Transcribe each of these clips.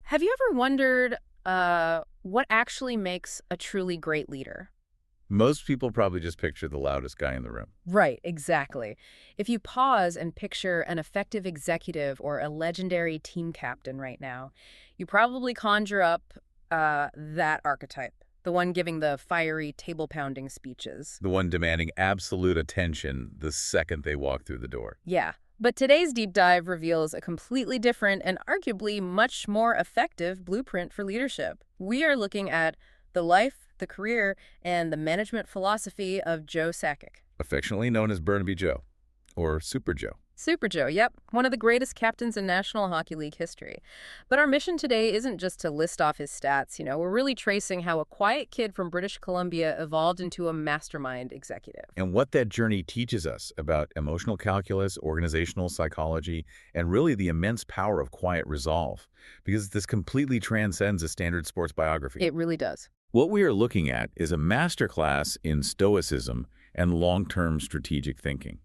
Have you ever wondered what actually makes a truly great leader? Most people probably just picture the loudest guy in the room. Right, exactly. If you pause and picture an effective executive or a legendary team captain right now, you probably conjure up that archetype, the one giving the fiery table-pounding speeches. The one demanding absolute attention the second they walk through the door. Yeah. But today's deep dive reveals a completely different and arguably much more effective blueprint for leadership. We are looking at the life, the career, and the management philosophy of Joe Sakic. Affectionately known as Burnaby Joe, or Super Joe. Super Joe, yep, one of the greatest captains in National Hockey League history. But our mission today isn't just to list off his stats, we're really tracing how a quiet kid from British Columbia evolved into a mastermind executive. And what that journey teaches us about emotional calculus, organizational psychology, and really the immense power of quiet resolve, because this completely transcends a standard sports biography. It really does. What we are looking at is a masterclass in stoicism and long-term strategic thinking.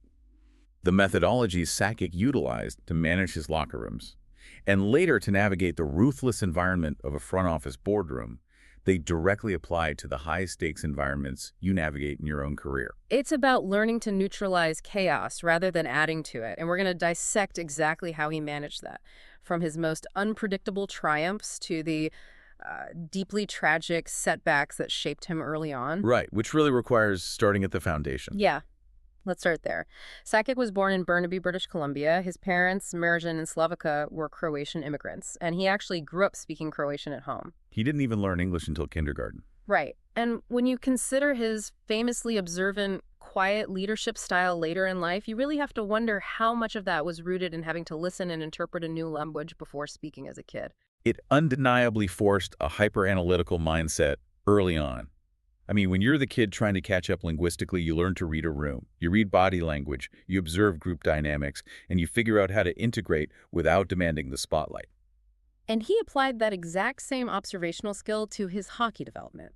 The methodologies Sakic utilized to manage his locker rooms, and later to navigate the ruthless environment of a front office boardroom, they directly apply to the high-stakes environments you navigate in your own career. It's about learning to neutralize chaos rather than adding to it, and we're going to dissect exactly how he managed that, from his most unpredictable triumphs to the deeply tragic setbacks that shaped him early on. Right, which really requires starting at the foundation. Yeah, let's start there. Sakic was born in Burnaby, British Columbia. His parents, Mirjan and Slavica, were Croatian immigrants, and he actually grew up speaking Croatian at home. He didn't even learn English until kindergarten. Right. And when you consider his famously observant, quiet leadership style later in life, you really have to wonder how much of that was rooted in having to listen and interpret a new language before speaking as a kid. It undeniably forced a hyper-analytical mindset early on. I mean, when you're the kid trying to catch up linguistically, you learn to read a room, you read body language, you observe group dynamics, and you figure out how to integrate without demanding the spotlight. And he applied that exact same observational skill to his hockey development.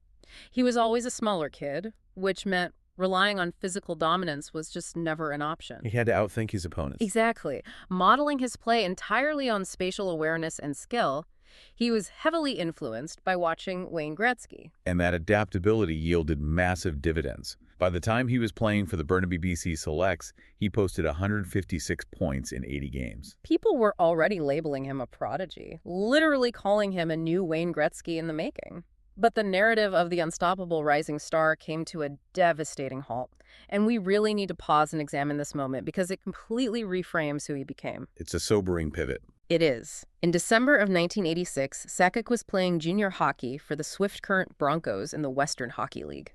He was always a smaller kid, which meant relying on physical dominance was just never an option. He had to outthink his opponents. Exactly. Modeling his play entirely on spatial awareness and skill, he was heavily influenced by watching Wayne Gretzky. And that adaptability yielded massive dividends. By the time he was playing for the Burnaby BC Selects, he posted 156 points in 80 games. People were already labeling him a prodigy, literally calling him a new Wayne Gretzky in the making. But the narrative of the unstoppable rising star came to a devastating halt. And we really need to pause and examine this moment because it completely reframes who he became. It's a sobering pivot. It is. In December of 1986, Sakic was playing junior hockey for the Swift Current Broncos in the Western Hockey League.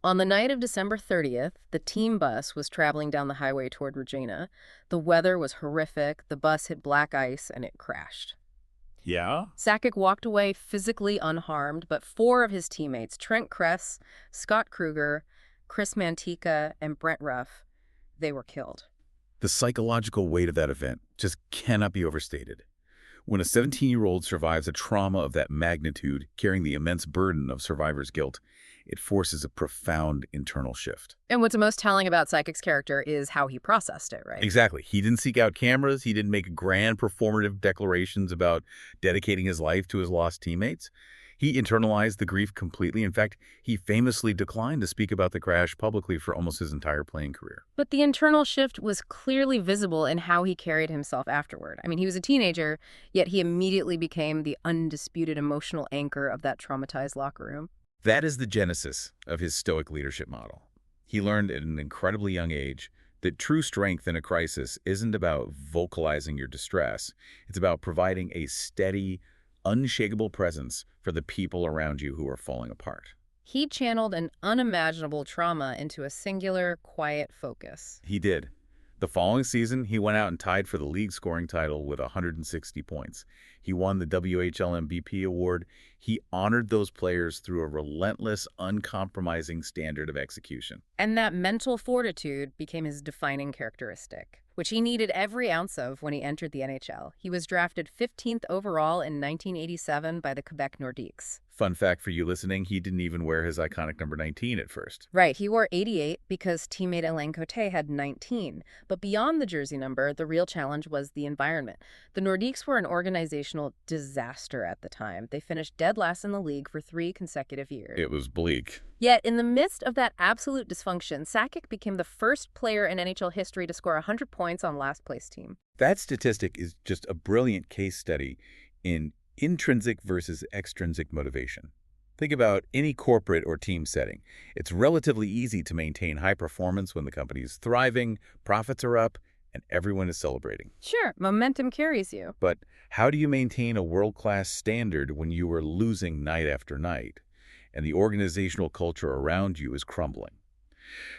On the night of December 30th, the team bus was traveling down the highway toward Regina. The weather was horrific, the bus hit black ice, and it crashed. Yeah? Sakic walked away physically unharmed, but four of his teammates, Trent Kress, Scott Kruger, Chris Mantica, and Brent Ruff, they were killed. The psychological weight of that event just cannot be overstated. When a 17-year-old survives a trauma of that magnitude, carrying the immense burden of survivor's guilt, it forces a profound internal shift. And what's most telling about Sakic's character is how he processed it, right? Exactly. He didn't seek out cameras. He didn't make grand performative declarations about dedicating his life to his lost teammates. He internalized the grief completely. In fact, he famously declined to speak about the crash publicly for almost his entire playing career. But the internal shift was clearly visible in how he carried himself afterward. I mean, he was a teenager, yet he immediately became the undisputed emotional anchor of that traumatized locker room. That is the genesis of his Stoic leadership model. He learned at an incredibly young age that true strength in a crisis isn't about vocalizing your distress. It's about providing a steady, unshakable presence for the people around you who are falling apart. He channeled an unimaginable trauma into a singular, quiet focus. He did. The following season, he went out and tied for the league scoring title with 160 points. He won the WHL MVP award. He honored those players through a relentless, uncompromising standard of execution. And that mental fortitude became his defining characteristic, which he needed every ounce of when he entered the NHL. He was drafted 15th overall in 1987 by the Quebec Nordiques. Fun fact for you listening, he didn't even wear his iconic number 19 at first. Right, he wore 88 because teammate Alain Cote had 19. But beyond the jersey number, the real challenge was the environment. The Nordiques were an organization organizational disaster at the time. They finished dead last in the league for 3 consecutive years. It was bleak. Yet, in the midst of that absolute dysfunction, Sakic became the first player in NHL history to score 100 points on last-place team. That statistic is just a brilliant case study in intrinsic versus extrinsic motivation. Think about any corporate or team setting. It's relatively easy to maintain high performance when the company is thriving, profits are up, and everyone is celebrating. Sure, momentum carries you. But how do you maintain a world-class standard when you are losing night after night, and the organizational culture around you is crumbling?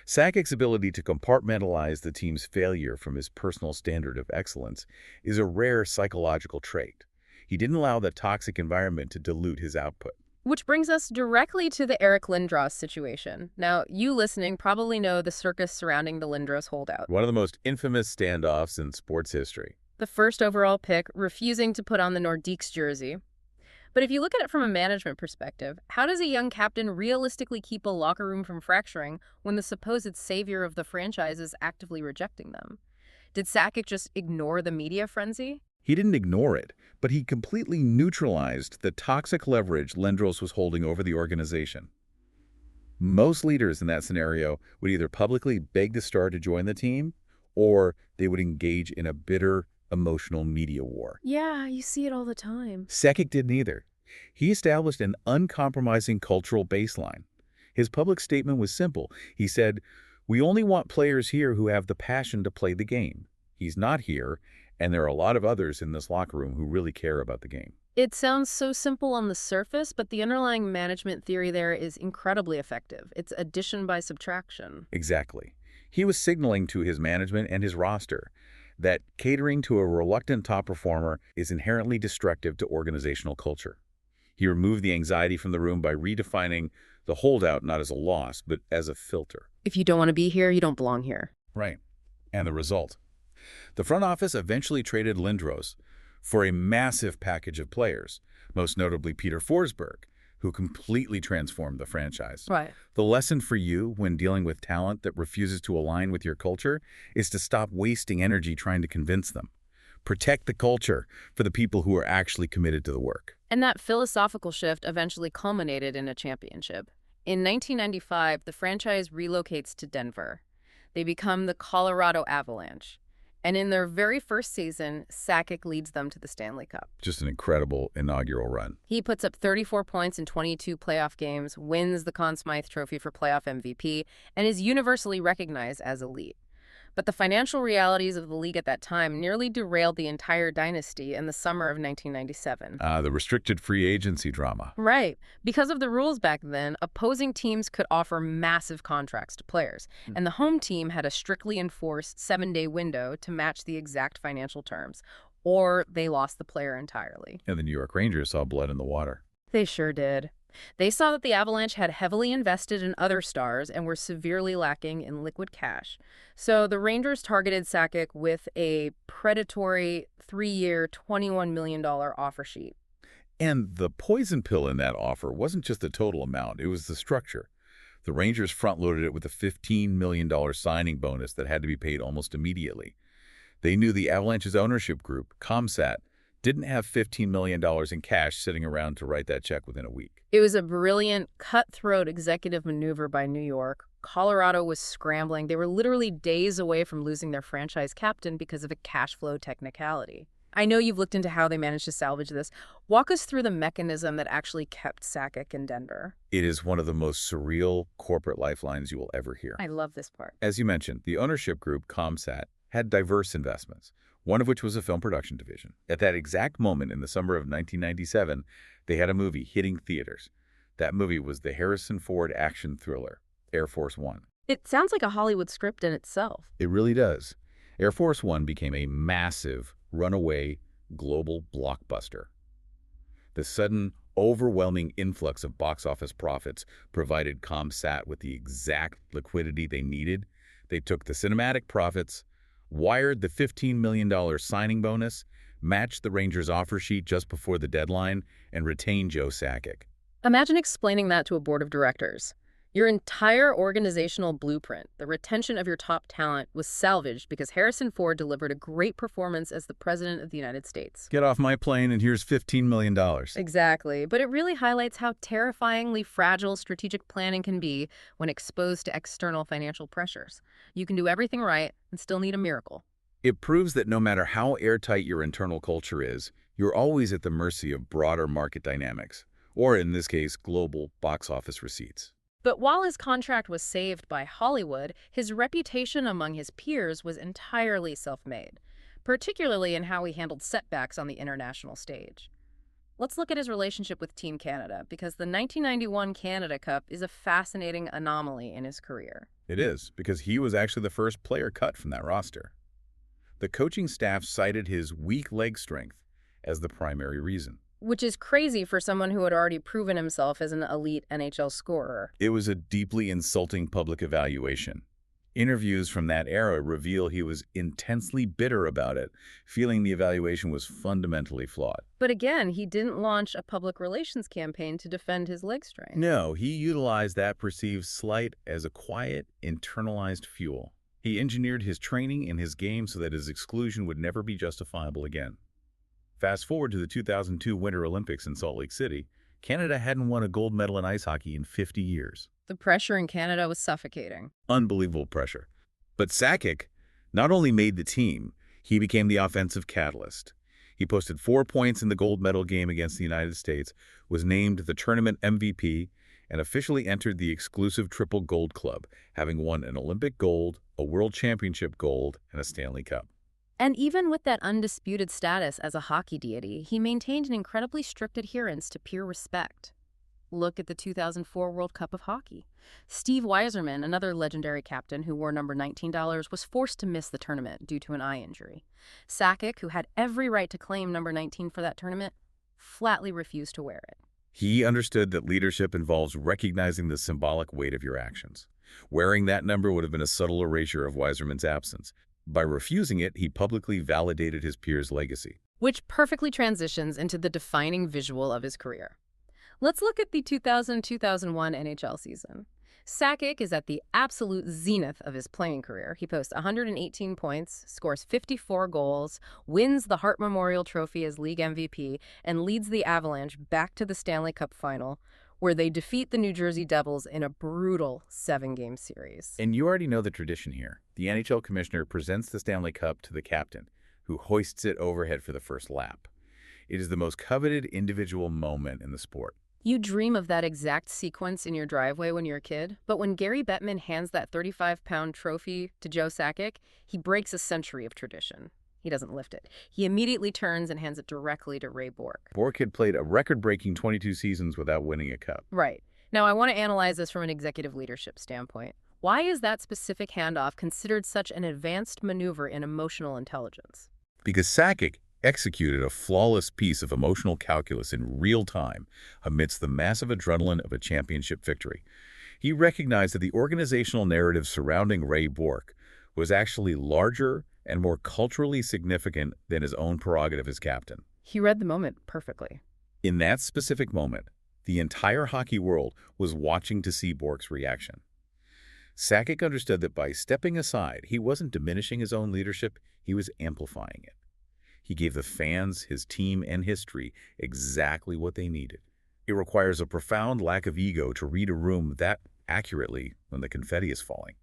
Sakic's ability to compartmentalize the team's failure from his personal standard of excellence is a rare psychological trait. He didn't allow that toxic environment to dilute his output. Which brings us directly to the Eric Lindros situation. Now, you listening probably know the circus surrounding the Lindros holdout. One of the most infamous standoffs in sports history. The first overall pick refusing to put on the Nordiques jersey. But if you look at it from a management perspective, how does a young captain realistically keep a locker room from fracturing when the supposed savior of the franchise is actively rejecting them? Did Sakic just ignore the media frenzy? He didn't ignore it, but he completely neutralized the toxic leverage Lindros was holding over the organization. Most leaders in that scenario would either publicly beg the star to join the team, or they would engage in a bitter, emotional media war. Yeah, you see it all the time. Sakic did neither. He established an uncompromising cultural baseline. His public statement was simple. He said, "We only want players here who have the passion to play the game. He's not here, and there are a lot of others in this locker room who really care about the game." It sounds so simple on the surface, but the underlying management theory there is incredibly effective. It's addition by subtraction. Exactly. He was signaling to his management and his roster that catering to a reluctant top performer is inherently destructive to organizational culture. He removed the anxiety from the room by redefining the holdout not as a loss, but as a filter. If you don't want to be here, you don't belong here. Right. And the result? The front office eventually traded Lindros for a massive package of players, most notably Peter Forsberg, who completely transformed the franchise. Right. The lesson for you when dealing with talent that refuses to align with your culture is to stop wasting energy trying to convince them. Protect the culture for the people who are actually committed to the work. And that philosophical shift eventually culminated in a championship. In 1995, the franchise relocates to Denver. They become the Colorado Avalanche. And in their very first season, Sakic leads them to the Stanley Cup. Just an incredible inaugural run. He puts up 34 points in 22 playoff games, wins the Conn Smythe Trophy for playoff MVP, and is universally recognized as elite. But the financial realities of the league at that time nearly derailed the entire dynasty in the summer of 1997. The restricted free agency drama. Right. Because of the rules back then, opposing teams could offer massive contracts to players, and the home team had a strictly enforced 7-day window to match the exact financial terms, or they lost the player entirely. And the New York Rangers saw blood in the water. They sure did. They saw that the Avalanche had heavily invested in other stars and were severely lacking in liquid cash. So the Rangers targeted Sakic with a predatory 3-year, $21 million offer sheet. And the poison pill in that offer wasn't just the total amount, it was the structure. The Rangers front-loaded it with a $15 million signing bonus that had to be paid almost immediately. They knew the Avalanche's ownership group, ComSat, didn't have $15 million in cash sitting around to write that check within a week. It was a brilliant, cutthroat executive maneuver by New York. Colorado was scrambling. They were literally days away from losing their franchise captain because of a cash flow technicality. I know you've looked into how they managed to salvage this. Walk us through the mechanism that actually kept Sakic in Denver. It is one of the most surreal corporate lifelines you will ever hear. I love this part. As you mentioned, the ownership group, ComSat, had diverse investments, one of which was a film production division. At that exact moment in the summer of 1997, they had a movie hitting theaters. That movie was the Harrison Ford action thriller, Air Force One. It sounds like a Hollywood script in itself. It really does. Air Force One became a massive, runaway, global blockbuster. The sudden, overwhelming influx of box office profits provided ComSat with the exact liquidity they needed. They took the cinematic profits, wired the $15 million signing bonus, matched the Rangers' offer sheet just before the deadline, and retained Joe Sakic. Imagine explaining that to a board of directors. Your entire organizational blueprint, the retention of your top talent, was salvaged because Harrison Ford delivered a great performance as the President of the United States. Get off my plane and here's $15 million. Exactly, but it really highlights how terrifyingly fragile strategic planning can be when exposed to external financial pressures. You can do everything right and still need a miracle. It proves that no matter how airtight your internal culture is, you're always at the mercy of broader market dynamics, or in this case, global box office receipts. But while his contract was saved by Hollywood, his reputation among his peers was entirely self-made, particularly in how he handled setbacks on the international stage. Let's look at his relationship with Team Canada, because the 1991 Canada Cup is a fascinating anomaly in his career. It is, because he was actually the first player cut from that roster. The coaching staff cited his weak leg strength as the primary reason. Which is crazy for someone who had already proven himself as an elite NHL scorer. It was a deeply insulting public evaluation. Interviews from that era reveal he was intensely bitter about it, feeling the evaluation was fundamentally flawed. But again, he didn't launch a public relations campaign to defend his leg strength. No, he utilized that perceived slight as a quiet, internalized fuel. He engineered his training and his game so that his exclusion would never be justifiable again. Fast forward to the 2002 Winter Olympics in Salt Lake City, Canada hadn't won a gold medal in ice hockey in 50 years. The pressure in Canada was suffocating. Unbelievable pressure. But Sakic not only made the team, he became the offensive catalyst. He posted 4 points in the gold medal game against the United States, was named the tournament MVP, and officially entered the exclusive Triple Gold Club, having won an Olympic gold, a World Championship gold, and a Stanley Cup. And even with that undisputed status as a hockey deity, he maintained an incredibly strict adherence to peer respect. Look at the 2004 World Cup of Hockey. Steve Yzerman, another legendary captain who wore number $19, was forced to miss the tournament due to an eye injury. Sakic, who had every right to claim number 19 for that tournament, flatly refused to wear it. He understood that leadership involves recognizing the symbolic weight of your actions. Wearing that number would have been a subtle erasure of Yzerman's absence. By refusing it, he publicly validated his peers' legacy. Which perfectly transitions into the defining visual of his career. Let's look at the 2000-2001 NHL season. Sakic is at the absolute zenith of his playing career. He posts 118 points, scores 54 goals, wins the Hart Memorial Trophy as league MVP, and leads the Avalanche back to the Stanley Cup final, where they defeat the New Jersey Devils in a brutal 7-game series. And you already know the tradition here. The NHL commissioner presents the Stanley Cup to the captain, who hoists it overhead for the first lap. It is the most coveted individual moment in the sport. You dream of that exact sequence in your driveway when you're a kid, but when Gary Bettman hands that 35-pound trophy to Joe Sakic, he breaks a century of tradition. He doesn't lift it. He immediately turns and hands it directly to Ray Bourque. Bourque had played a record-breaking 22 seasons without winning a cup. Right. Now, I want to analyze this from an executive leadership standpoint. Why is that specific handoff considered such an advanced maneuver in emotional intelligence? Because Sakic executed a flawless piece of emotional calculus in real time amidst the massive adrenaline of a championship victory. He recognized that the organizational narrative surrounding Ray Bourque was actually larger and more culturally significant than his own prerogative as captain. He read the moment perfectly. In that specific moment, the entire hockey world was watching to see Bourque's reaction. Sakic understood that by stepping aside, he wasn't diminishing his own leadership, he was amplifying it. He gave the fans, his team, and history exactly what they needed. It requires a profound lack of ego to read a room that accurately when the confetti is falling.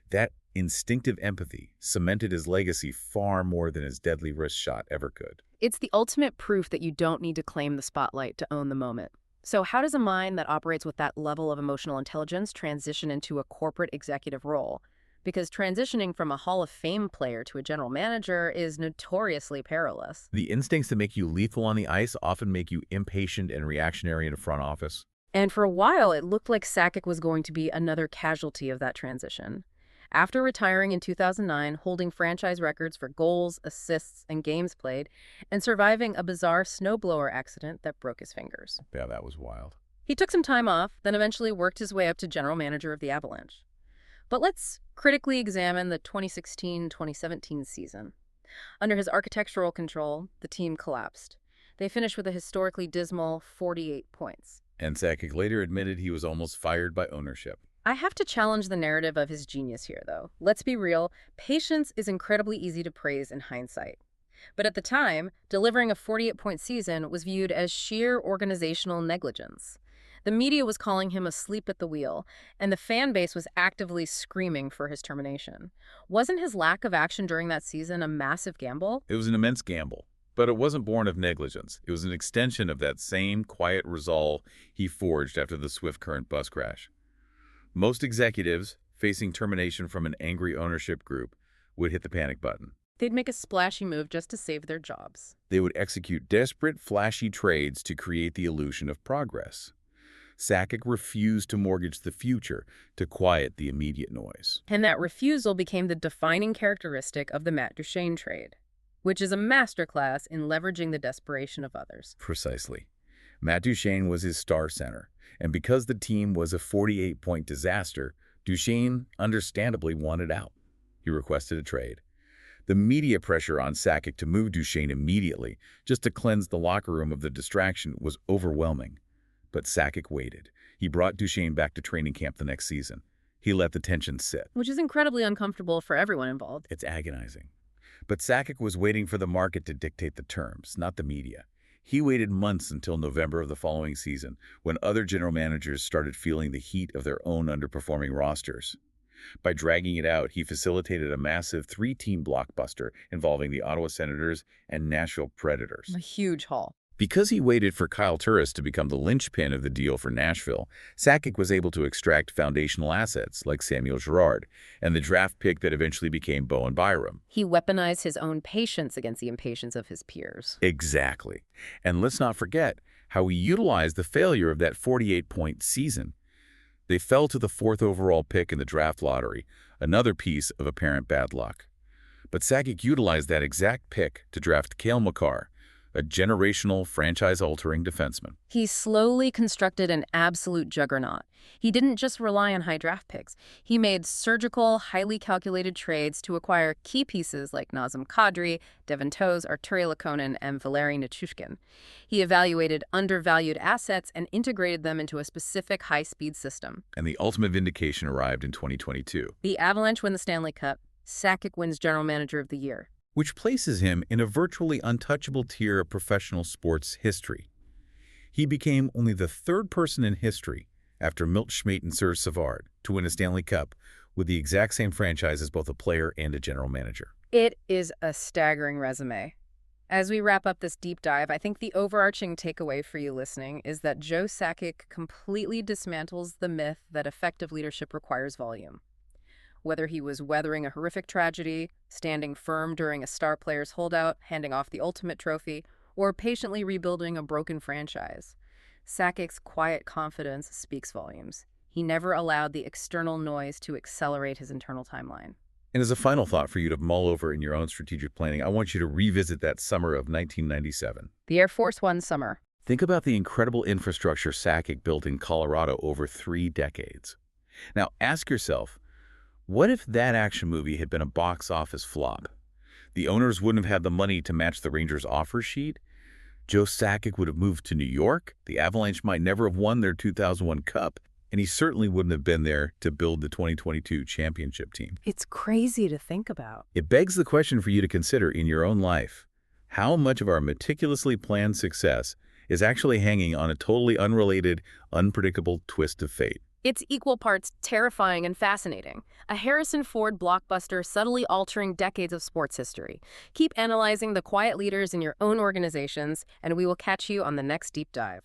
That instinctive empathy cemented his legacy far more than his deadly wrist shot ever could. It's the ultimate proof that you don't need to claim the spotlight to own the moment. So how does a mind that operates with that level of emotional intelligence transition into a corporate executive role? Because transitioning from a Hall of Fame player to a general manager is notoriously perilous. The instincts that make you lethal on the ice often make you impatient and reactionary in a front office. And for a while, it looked like Sakic was going to be another casualty of that transition. After retiring in 2009, holding franchise records for goals, assists, and games played, and surviving a bizarre snowblower accident that broke his fingers. Yeah, that was wild. He took some time off, then eventually worked his way up to general manager of the Avalanche. But let's critically examine the 2016-2017 season. Under his architectural control, the team collapsed. They finished with a historically dismal 48 points. And Sakic later admitted he was almost fired by ownership. I have to challenge the narrative of his genius here, though. Let's be real, patience is incredibly easy to praise in hindsight. But at the time, delivering a 48-point season was viewed as sheer organizational negligence. The media was calling him asleep at the wheel, and the fan base was actively screaming for his termination. Wasn't his lack of action during that season a massive gamble? It was an immense gamble, but it wasn't born of negligence. It was an extension of that same quiet resolve he forged after the Swift Current bus crash. Most executives, facing termination from an angry ownership group, would hit the panic button. They'd make a splashy move just to save their jobs. They would execute desperate, flashy trades to create the illusion of progress. Sakic refused to mortgage the future to quiet the immediate noise. And that refusal became the defining characteristic of the Matt Duchene trade, which is a masterclass in leveraging the desperation of others. Precisely. Matt Duchene was his star center, and because the team was a 48-point disaster, Duchene understandably wanted out. He requested a trade. The media pressure on Sakic to move Duchene immediately, just to cleanse the locker room of the distraction, was overwhelming. But Sakic waited. He brought Duchene back to training camp the next season. He let the tension sit. Which is incredibly uncomfortable for everyone involved. It's agonizing. But Sakic was waiting for the market to dictate the terms, not the media. He waited months until November of the following season, when other general managers started feeling the heat of their own underperforming rosters. By dragging it out, he facilitated a massive 3-team blockbuster involving the Ottawa Senators and Nashville Predators. A huge haul. Because he waited for Kyle Turris to become the linchpin of the deal for Nashville, Sakic was able to extract foundational assets like Samuel Girard and the draft pick that eventually became Bowen Byram. He weaponized his own patience against the impatience of his peers. Exactly. And let's not forget how he utilized the failure of that 48-point season. They fell to the 4th overall pick in the draft lottery, another piece of apparent bad luck. But Sakic utilized that exact pick to draft Cale Makar, a generational, franchise-altering defenseman. He slowly constructed an absolute juggernaut. He didn't just rely on high draft picks. He made surgical, highly calculated trades to acquire key pieces like Nazem Kadri, Devon Toews, Artturi Lehkonen, and Valeri Nichushkin. He evaluated undervalued assets and integrated them into a specific high-speed system. And the ultimate vindication arrived in 2022. The Avalanche win the Stanley Cup. Sakic wins General Manager of the Year, which places him in a virtually untouchable tier of professional sports history. He became only the 3rd person in history, after Milt Schmidt and Serge Savard, to win a Stanley Cup with the exact same franchise as both a player and a general manager. It is a staggering resume. As we wrap up this deep dive, I think the overarching takeaway for you listening is that Joe Sakic completely dismantles the myth that effective leadership requires volume. Whether he was weathering a horrific tragedy, standing firm during a star player's holdout, handing off the ultimate trophy, or patiently rebuilding a broken franchise, Sakic's quiet confidence speaks volumes. He never allowed the external noise to accelerate his internal timeline. And as a final thought for you to mull over in your own strategic planning, I want you to revisit that summer of 1997. The Air Force One summer. Think about the incredible infrastructure Sakic built in Colorado over 3 decades. Now ask yourself, what if that action movie had been a box office flop? The owners wouldn't have had the money to match the Rangers' offer sheet. Joe Sakic would have moved to New York. The Avalanche might never have won their 2001 Cup. And he certainly wouldn't have been there to build the 2022 championship team. It's crazy to think about. It begs the question for you to consider in your own life. How much of our meticulously planned success is actually hanging on a totally unrelated, unpredictable twist of fate? It's equal parts terrifying and fascinating. A Harrison Ford blockbuster subtly altering decades of sports history. Keep analyzing the quiet leaders in your own organizations, and we will catch you on the next deep dive.